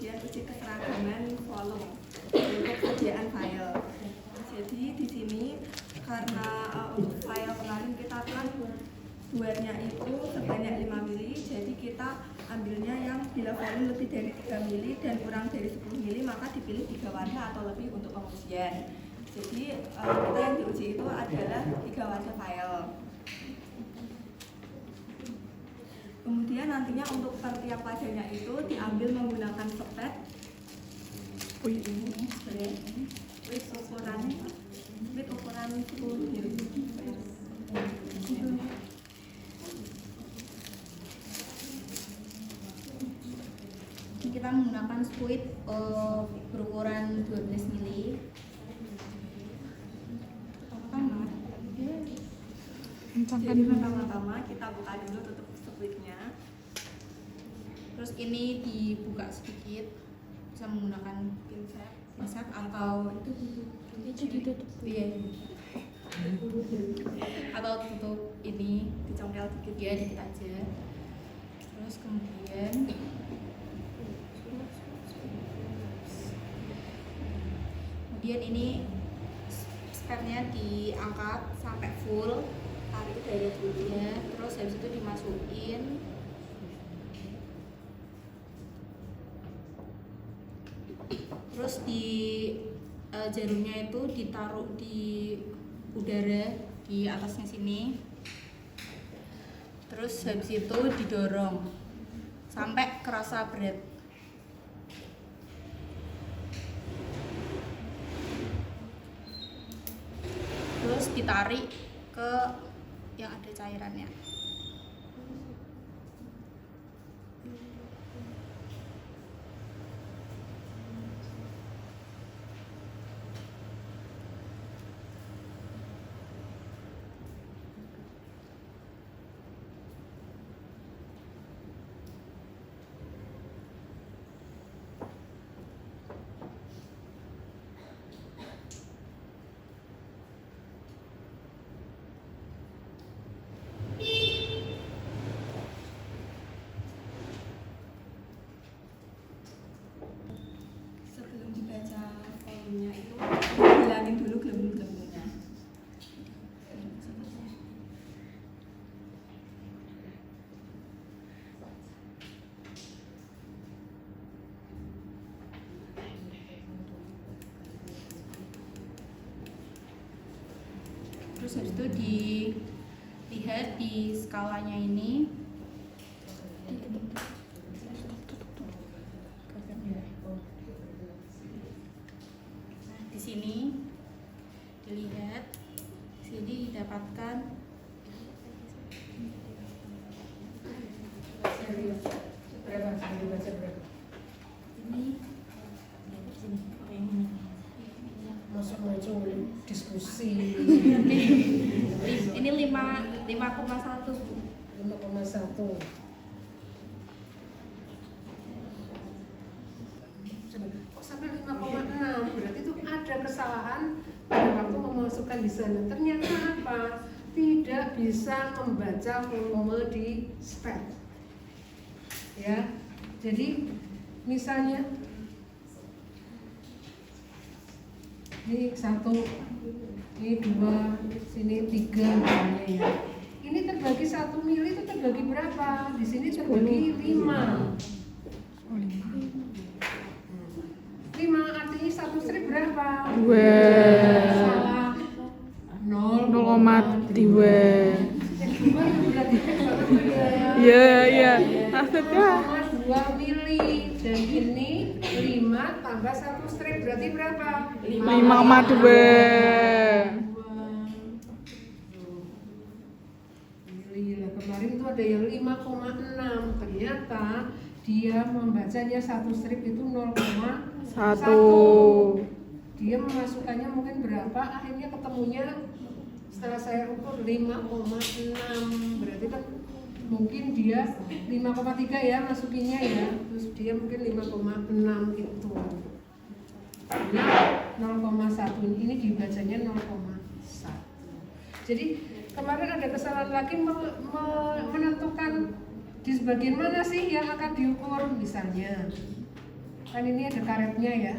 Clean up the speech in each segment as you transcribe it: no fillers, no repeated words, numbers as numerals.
ujian uji keseragaman volume untuk persediaan file. Jadi di sini karena untuk file kemarin kita kan buatnya itu sebanyak 5 mili, jadi kita ambilnya yang bila volume lebih dari 3 mili dan kurang dari 10 mili maka dipilih 3 wadah atau lebih untuk pengujian. Jadi kita yang diuji itu adalah 3 wadah file. Kemudian nantinya untuk per tiap wadahnya itu diambil menggunakan sepet. Ini with ukuran 10 mili. Kita menggunakan squid berukuran 12 mili. Jadi pertama-tama kita buka dulu tutup squidnya. Terus ini dibuka sedikit, bisa menggunakan pinset atau itu ditutup. Iya. Atau tutup ini Dicongkel dikit ya, dikit aja. Terus kemudian ini spatnya diangkat sampai full, tarik daya dulunya, terus habis itu dimasukin. Terus di jarumnya itu ditaruh di udara di atasnya sini. Terus habis itu didorong sampai kerasa berat. Terus ditarik ke yang ada cairannya. Sebelum dibaca volumenya itu hilangin dulu gelembung-gelembungnya. Terus habis itu dilihat di skalanya ini. Nah, di sini dilihat, di sini didapatkan ini. Masuk diskusi. Ini 5,1. 5,1. Kok sampai 5,6? Berarti itu ada kesalahan pada waktu memasukkan di sana. Ternyata apa? Tidak bisa membaca volume di spek. Ya. Jadi misalnya ini 1, ini 2, sini 3 misalnya ya. Ini terbagi 1 mili itu terbagi berapa? Di sini terbagi 5. 5 artinya 1 strip berapa? 2. Salah. 0,2. Iya. Maksudnya 2 mili dan ini 5 tambah 1 strip berarti berapa? 5,2. Kemarin itu ada yang 5,6. Ternyata dia membacanya 1 strip itu 0,1. Dia memasukkannya mungkin berapa? Akhirnya ketemunya setelah saya ukur 5,6. Berarti kan mungkin dia 5,3 ya masukinnya ya. Terus dia mungkin 5,6 gitu. Nah, 0,1 ini dibacanya 0,1. Jadi kemarin ada kesalahan lagi menentukan di sebagian mana sih yang akan diukur. Misalnya Kan ini ada karetnya ya,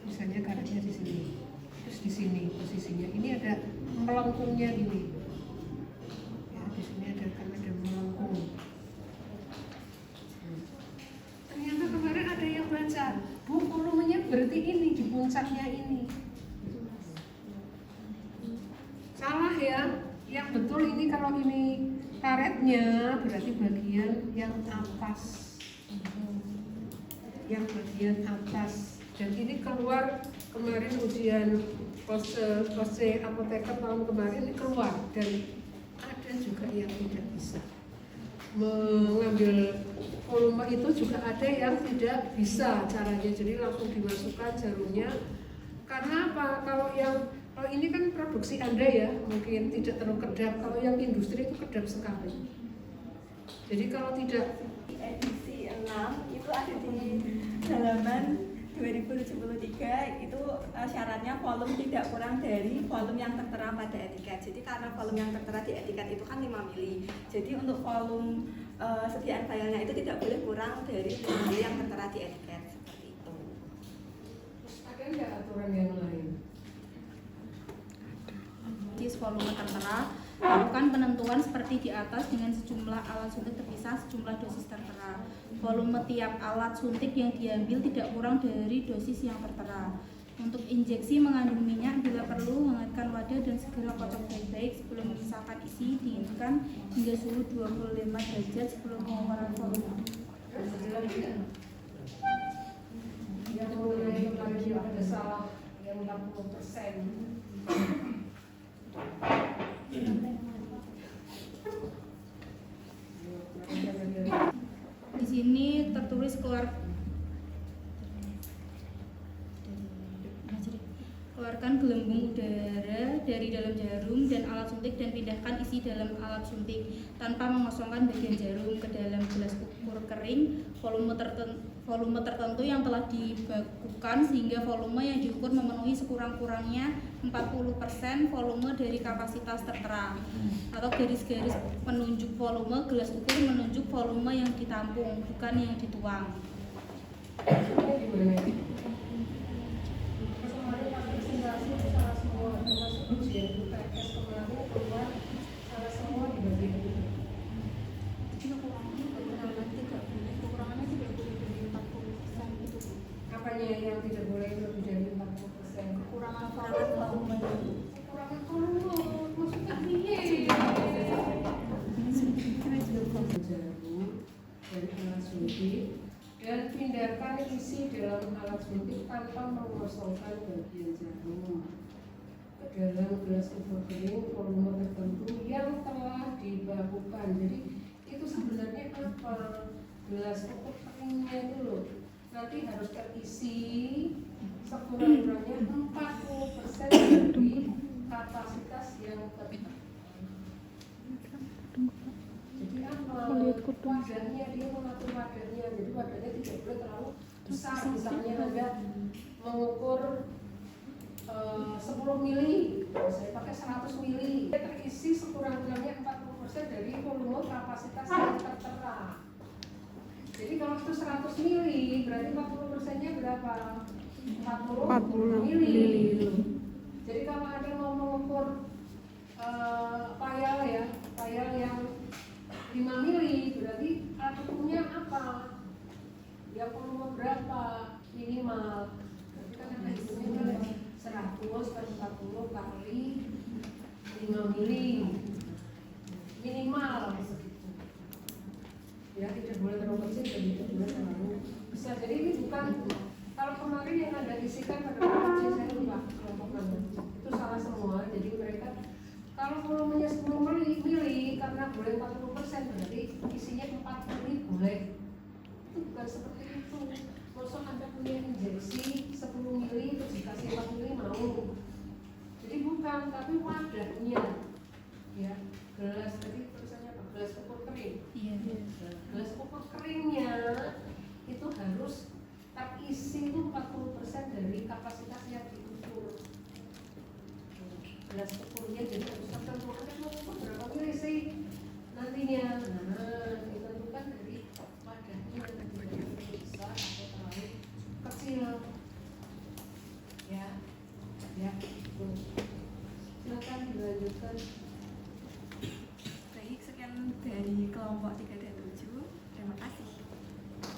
misalnya karetnya di sini, terus di sini posisinya. Ini ada melengkungnya ini. Ya, di sini ada melengkung. Ternyata kemarin ada yang baca, Bu, volumenya berarti ini di puncaknya ini. Salah ya, yang betul ini kalau ini karetnya berarti bagian yang atas. Yang bagian atas. Dan ini keluar kemarin ujian pose apoteker tahun kemarin ini keluar, dan ada juga yang tidak bisa mengambil volume itu, juga ada yang tidak bisa caranya, jadi langsung dimasukkan jarumnya. Karena apa? Kalau ini kan produksi Anda ya, mungkin tidak terlalu kedap. Kalau yang industri itu kedap sekali. Jadi kalau tidak Edisi 6 itu ada di halaman 2073 itu syaratnya volume tidak kurang dari volume yang tertera pada etiket. Jadi karena volume yang tertera di etiket itu kan 5 mili. Jadi untuk volume sediaan filenya itu tidak boleh kurang dari 5 mili yang tertera di etiket, seperti itu. Terus ada nggak aturan yang lain? Di volume tertera, lakukan penentuan seperti di atas dengan sejumlah alat suntik terpisah sejumlah dosis tertera. Volume tiap alat suntik yang diambil tidak kurang dari dosis yang tertera. Untuk injeksi mengandung minyak, bila perlu hangatkan wadah dan segera kocok baik-baik sebelum memisahkan isi. Dinginkan hingga suhu 25 derajat sebelum pengeluaran volume. Yang mengenai kemarin yang ada salah yang 60%. Di sini tertulis keluarkan gelembung udara dari dalam jarum dan alat suntik dan pindahkan isi dalam alat suntik tanpa mengosongkan bagian jarum ke dalam gelas ukur kering volume tertentu yang telah dibakukan sehingga volume yang diukur memenuhi sekurang-kurangnya 40% volume dari kapasitas tertera, atau garis-garis penunjuk volume gelas ukur menunjuk volume yang ditampung bukan yang dituang. Apanya yang tidak boleh lebih dari 40%? Kekurangan volume. Kekurangan volume, maksudnya piye? Jarum dari alat suntik dan pindahkan isi dalam alat suntik tanpa mengosongkan bagian jarum ke dalam gelas ukur kering volume tertentu yang telah dibakukan. Jadi itu sebenarnya apa? Gelas ukur keringnya itu loh, nanti harus terisi sekurang-kurangnya 40% dari kapasitas yang tertentu. Jadi apa? Wadahnya, dia mengatur wadahnya. Jadi wadahnya tidak boleh terlalu besar. Misalnya Anda mengukur 10 mili, saya pakai 100 mili, dia terisi sekurang-kurangnya 40% dari volume kapasitas yang tertera. Jadi kalau itu 100 mili, berarti 40%-nya berapa? 40 mili. Jadi kalau Anda mau mengukur payal ya, payal yang 5 mili, berarti alat ukurnya apa? Ya volume berapa minimal? Berarti kan ada hitungnya 100 per 40 kali 5 mili minimal segitu. Ya tidak boleh terlalu kecil dan tidak boleh terlalu besar. Jadi ini bukan, kalau kemarin yang Anda isikan pada kecil, saya lupa kelompok mana, itu salah semua. Jadi mereka kalau volumenya 10 mili karena boleh 40%, berarti isinya 4 mili boleh. Itu bukan seperti itu. Maksud Anda punya injeksi 10 mili terus dikasih 4 mili mau. Jadi bukan, tapi wadahnya ya, gelas tadi tulisannya apa? Gelas ukur kering. Iya. Gelas ukur keringnya itu harus terisi itu 40% dari kapasitas yang diukur. Gelas ukurnya jadi harus tertentu. Ada mau ukur berapa mili sih nantinya? Nah, ditentukan dari wadahnya, tidak terlalu besar atau terlalu gitu. Silakan dilanjutkan. Baik, sekian dari kelompok 3